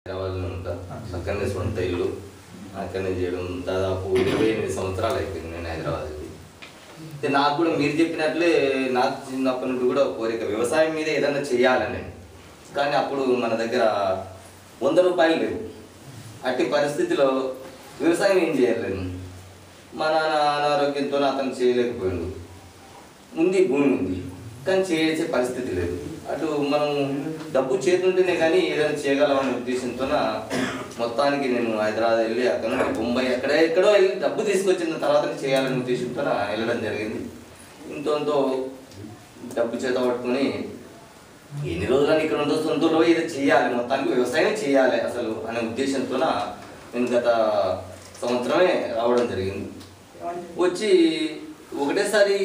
హైదరాబాద్లో ఉంటా. అక్కడనే సొంత ఇల్లు, అక్కడనే చేయడం దాదాపు 28 సంవత్సరాలు అయిపోయింది నేను హైదరాబాద్కి. నాకు కూడా మీరు చెప్పినట్లే నాకు చిన్నప్పటి నుండి కూడా కోరిక వ్యవసాయం మీద ఏదైనా చేయాలని. కానీ అప్పుడు మన దగ్గర 100 రూపాయలు లేవు. అట్టి పరిస్థితిలో వ్యవసాయం ఏం చేయలేను. మా నాన్న అనారోగ్యంతో అతను చేయలేకపోయాడు. భూమి ఉంది కానీ చేసే పరిస్థితి లేదు. అటు మనం డబ్బు చేతుంటేనే కానీ ఏదైనా చేయగలమనే ఉద్దేశంతో మొత్తానికి నేను హైదరాబాద్ వెళ్ళి అక్కడ నుండి బొంబాయి ఎక్కడో వెళ్ళి డబ్బు తీసుకొచ్చిన తర్వాత చేయాలనే ఉద్దేశంతో వెళ్ళడం జరిగింది. ఇంతో డబ్బు చేత పట్టుకొని ఎన్ని రోజులని ఇక్కడ ఉందో సొంతలో ఏదో చేయాలి, మొత్తానికి వ్యవసాయం చేయాలి అసలు అనే ఉద్దేశంతో నేను గత సంవత్సరమే రావడం జరిగింది. వచ్చి ఒకటేసారి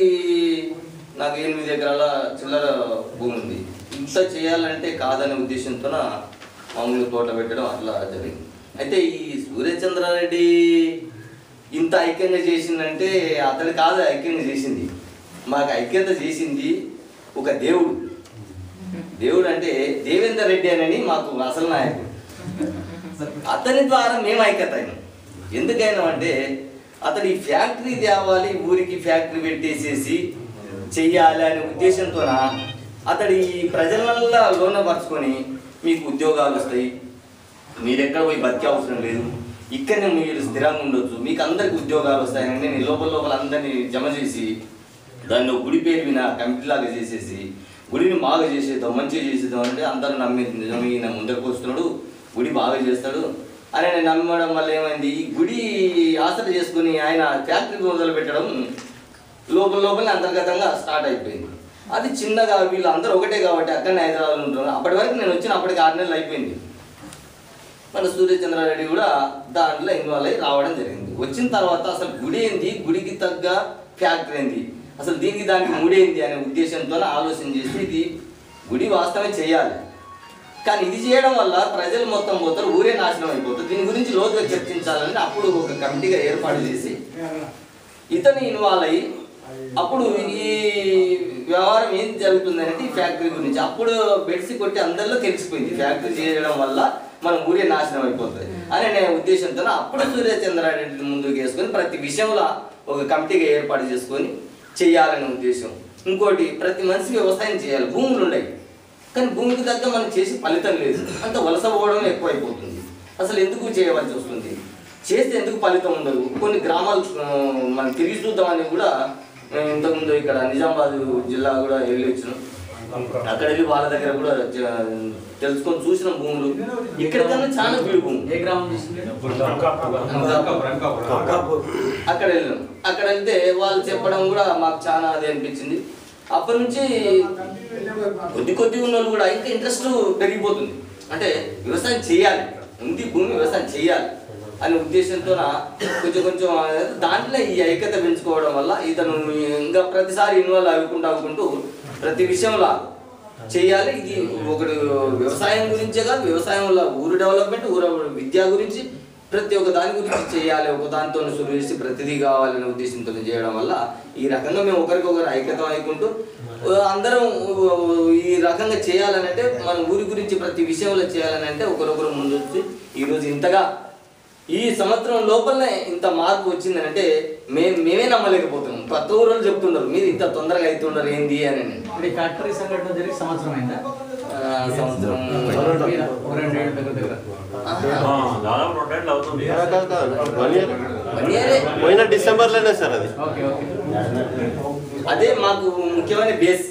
నాకు 8 ఎకరాల చిల్లర భూమి ఉంది. ఇంత చేయాలంటే కాదనే ఉద్దేశంతో మామూలుగా తోట పెట్టడం అట్లా జరిగింది. అయితే ఈ సూర్యచంద్రారెడ్డి ఇంత ఐక్యంగా చేసిందంటే అతడు కాదు ఐక్యంగా చేసింది, మాకు ఐక్యత చేసింది ఒక దేవుడు అంటే దేవేందర్ రెడ్డి అని మాకు అసలు నాయకుడు. అతని ద్వారా మేము ఐక్యత అయినాం. ఎందుకైనా అంటే అతడు ఈ ఫ్యాక్టరీ తేవాలి, ఊరికి ఫ్యాక్టరీ పెట్టేసేసి చెయ్యాలి అనే ఉద్దేశంతో అతడు ఈ ప్రజలల్లా లోనపరుచుకొని మీకు ఉద్యోగాలు వస్తాయి, మీరు ఎక్కడ పోయి బతికే అవసరం లేదు, ఇక్కడనే మీరు స్థిరంగా ఉండొచ్చు, మీకు అందరికి ఉద్యోగాలు వస్తాయని నేను లోపల అందరినీ జమ చేసి దాన్ని గుడి పేరు విన కమిటీలాగా చేసేసి గుడిని బాగా చేసేద్దాం, మంచిగా చేసేద్దాం అంటే అందరూ నమ్మి నిజమే ఈయన ముందరకు వస్తున్నాడు, గుడి బాగా చేస్తాడు అని నేను నమ్మడం వల్ల ఏమైంది, ఈ గుడి ఆసర చేసుకుని ఆయన ఫ్యాక్టరీ మొదలు పెట్టడం లోపల అంతర్గతంగా స్టార్ట్ అయిపోయింది. అది చిన్నగా వీళ్ళు అందరూ ఒకటే కాబట్టి అక్కడనే హైదరాబాద్లో ఉంటున్నారు. అప్పటి వరకు నేను వచ్చిన అప్పటికి 6 నెలలు అయిపోయింది. మన సూర్యచంద్రారెడ్డి కూడా దాంట్లో ఇన్వాల్వ్ అయ్యి రావడం జరిగింది. వచ్చిన తర్వాత అసలు గుడి ఏంది, గుడికి తగ్గ ఫ్యాక్టరీ ఏంది, అసలు దీనికి దానికి ముడేంది అనే ఉద్దేశంతో ఆలోచన చేసి ఇది గుడి వాస్తవమే చేయాలి, కానీ ఇది చేయడం వల్ల ప్రజలు మొత్తం పోతారు, ఊరే నాశనం అయిపోతారు, దీని గురించి లోతుగా చర్చించాలని అప్పుడు ఒక కమిటీగా ఏర్పాటు చేసి ఇతను ఇన్వాల్వ్ అయ్యి అప్పుడు ఈ వ్యవహారం ఏం జరుగుతుంది అనేది ఈ ఫ్యాక్టరీ గురించి అప్పుడు బెడ్సి కొట్టి అందరిలో తెలిసిపోయింది, ఫ్యాక్టరీ చేయడం వల్ల మనం ఊరే నాశనం అయిపోతుంది అనే ఉద్దేశంతో అప్పుడు సూర్యచంద్రారెడ్డి ముందుకు వేసుకొని ప్రతి విషయంలో ఒక కమిటీగా ఏర్పాటు చేసుకొని చేయాలనే ఉద్దేశం. ఇంకోటి ప్రతి మనిషి వ్యవసాయం చేయాలి, భూములు ఉన్నాయి కానీ భూమికి తగ్గ మనం చేసి ఫలితం లేదు, అంత వలస పోవడం ఎక్కువైపోతుంది. అసలు ఎందుకు చేయవలసి వస్తుంది, చేస్తే ఎందుకు ఫలితం ఉండదు. కొన్ని గ్రామాలు మనం తిరిగి చూద్దామని కూడా ఇంతకుముందు ఇక్కడ నిజామాబాద్ జిల్లా కూడా వెళ్ళి వచ్చినాం. అక్కడ వెళ్ళి వాళ్ళ దగ్గర కూడా తెలుసుకొని చూసిన భూములు ఇక్కడికన్నా చాలా వీడు భూమి. ఏ గ్రామం అక్కడ వెళ్ళినాం. అక్కడ వెళ్తే వాళ్ళు చెప్పడం కూడా మాకు చాలా అది అనిపించింది. అప్పటి నుంచి కొద్ది ఉన్న వాళ్ళు కూడా ఇంకా ఇంట్రెస్ట్ పెరిగిపోతుంది. అంటే వ్యవసాయం చేయాలి, ఉంది భూమి వ్యవసాయం చేయాలి అనే ఉద్దేశంతో కొంచెం దాంట్లో ఈ ఐక్యత పెంచుకోవడం వల్ల ఇతను ఇంకా ప్రతిసారి ఇన్వాల్వ్ అవ్వకుంటూ ప్రతి విషయంలో చేయాలి. ఇది ఒకటి వ్యవసాయం గురించే కాదు, వ్యవసాయం వల్ల ఊరు డెవలప్మెంట్, ఊరు విద్య గురించి ప్రతి ఒక్క దాని గురించి చేయాలి, ఒక దానితో సురు చేసి ప్రతిదీ కావాలనే ఉద్దేశంతో చేయడం వల్ల ఈ రకంగా మేము ఒకరికొకరు ఐక్యతం అయికుంటూ అందరం ఈ రకంగా చేయాలని అంటే మన ఊరి గురించి ప్రతి విషయంలో చేయాలని అంటే ఒకరొకరు ముందు వచ్చి ఈరోజు ఇంతగా ఈ సంవత్సరం లోపలనే ఇంత మార్పు వచ్చిందని అంటే మేమే నమ్మలేకపోతున్నాం. కొత్త ఊరు చెప్తున్నారు మీరు ఇంత తొందరగా అవుతున్నారు ఏంది అని. ఫ్యాక్టరీ సంఘటన జరిగి సంవత్సరం అయిందా? సంవత్సరం పోయిన డిసెంబర్లోనే సార్ అది. అదే మాకు ముఖ్యమైన బేస్.